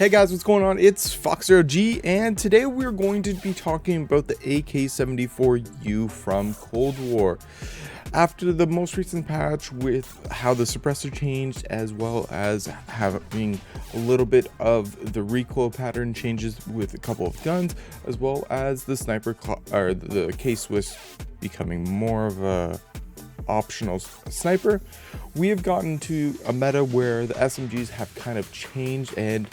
Hey guys, what's going on? It's Fox0G, and today we're going to be talking about the AK74u from Cold War. After the most recent patch with how the suppressor changed, as well as having a little bit of the recoil pattern changes with a couple of guns, as well as the sniper or the K-Swiss becoming more of a optional sniper, we have gotten to a meta where the SMGs have kind of changed, and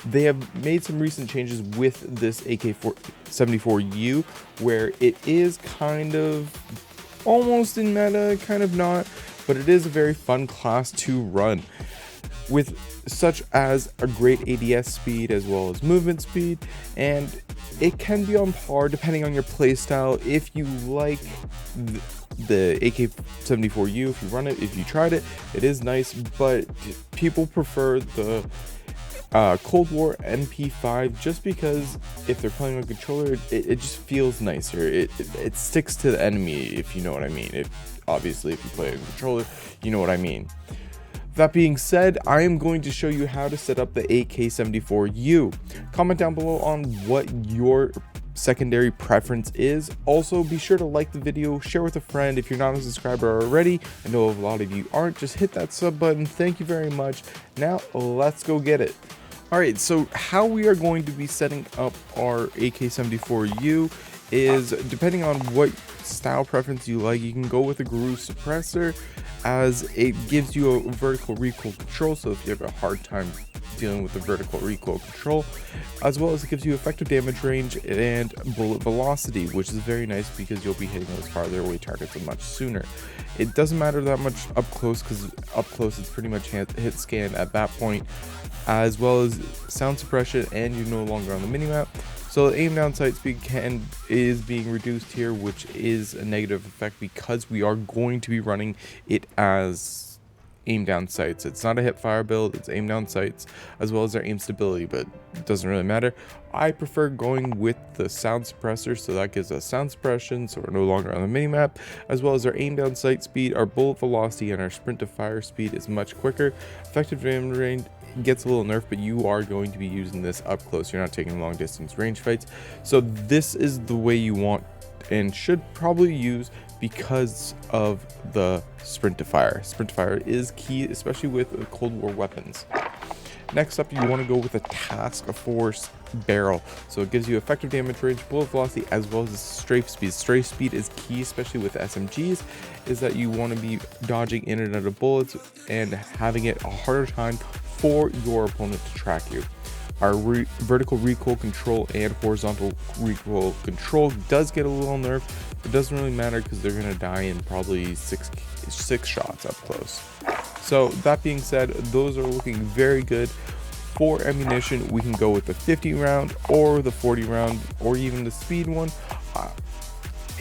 they have made some recent changes with this AK74u where it is kind of almost in meta, kind of not, but it is a very fun class to run with, such as a great ADS speed as well as movement speed, and it can be on par depending on your playstyle. If you like the AK74u, if you run it, if you tried it, it is nice, but people prefer the Cold War MP5 just because if they're playing on a controller, it just feels nicer. It sticks to the enemy, if you know what I mean. Obviously, if you play on a controller, you know what I mean. That being said, I am going to show you how to set up the AK74u. Comment down below on what your secondary preference is. Also, be sure to like the video, share with a friend. If you're not a subscriber already, I know a lot of you aren't, just hit that sub button. Thank you very much. Now let's go get it. Alright, so how we are going to be setting up our AK74u is, depending on what style preference you like, you can go with a Guru suppressor, as it gives you a vertical recoil control. So if you have a hard time dealing with the vertical recoil control, as well as it gives you effective damage range and bullet velocity, which is very nice because you'll be hitting those farther away targets much sooner. It doesn't matter that much up close, because up close it's pretty much hit scan at that point, as well as sound suppression, and you're no longer on the minimap. So the aim down sight speed is being reduced here, which is a negative effect because we are going to be running it as aim down sights. It's not a hip fire build, it's aim down sights, as well as our aim stability, but it doesn't really matter. I prefer going with the sound suppressor, so that gives us sound suppression, so we're no longer on the minimap, as well as our aim down sight speed, our bullet velocity, and our sprint to fire speed is much quicker. Effective damage range gets a little nerf, but you are going to be using this up close. You're not taking long distance range fights, so this is the way you want and should probably use because of the sprint to fire. Sprint to fire is key, especially with Cold War weapons. Next up, you want to go with a task force barrel, so it gives you effective damage range, bullet velocity, as well as strafe speed. Strafe speed is key, especially with SMGs, is that you want to be dodging in and out of bullets and having it a harder time for your opponent to track you. Our vertical recoil control and horizontal recoil control does get a little nerf. It doesn't really matter because they're going to die in probably six shots up close. So that being said, those are looking very good. For ammunition, we can go with the 50 round or the 40 round or even the speed one.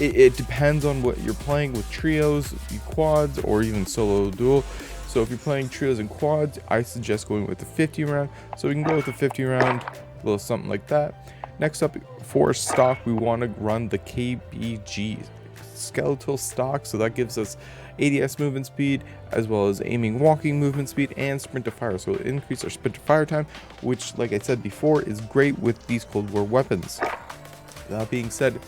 It depends on what you're playing with trios, quads, or even solo duel. So if you're playing trios and quads, I suggest going with the 50 round. So we can go with the 50 round, a little something like that. Next up, for stock, we want to run the KBG skeletal stock. So that gives us ADS movement speed, as well as aiming walking movement speed, and sprint to fire. So it'll increase our sprint to fire time, which, like I said before, is great with these Cold War weapons. That being said,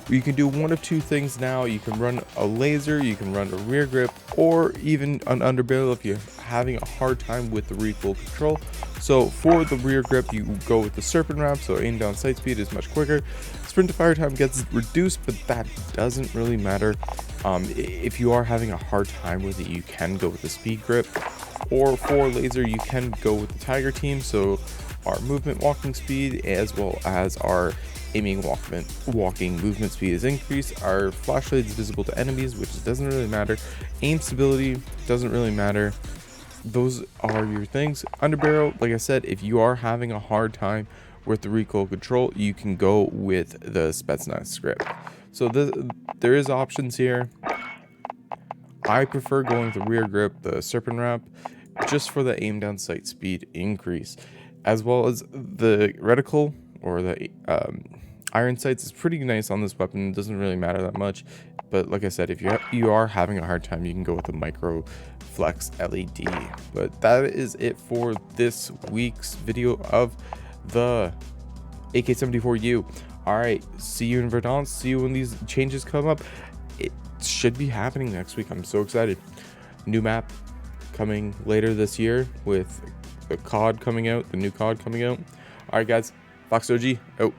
you can do one of two things now. You can run a laser, you can run a rear grip, or even an underbarrel if you're having a hard time with the recoil control. So for the rear grip, you go with the serpent wrap, so aim down sight speed is much quicker. Sprint to fire time gets reduced, but that doesn't really matter. If you are having a hard time with it, you can go with the speed grip. Or for laser, you can go with the tiger team, so our movement walking speed as well as our aiming walking movement speed is increased. Our flashlight is visible to enemies, which doesn't really matter. Aim stability doesn't really matter. Those are your things. Underbarrel, like I said, if you are having a hard time with the recoil control, you can go with the Spetsnaz script. So there is options here. I prefer going with the rear grip, the serpent wrap, just for the aim down sight speed increase, as well as the reticle or the iron sights is pretty nice on this weapon. It doesn't really matter that much, but like I said, if you are having a hard time, you can go with the micro flex LED. But that is it for this week's video of the AK74u. All right, see you in Verdant. See you when these changes come up. It should be happening next week. I'm so excited. New map coming later this year with the COD coming out, the new COD coming out. All right, guys. Fox OG out.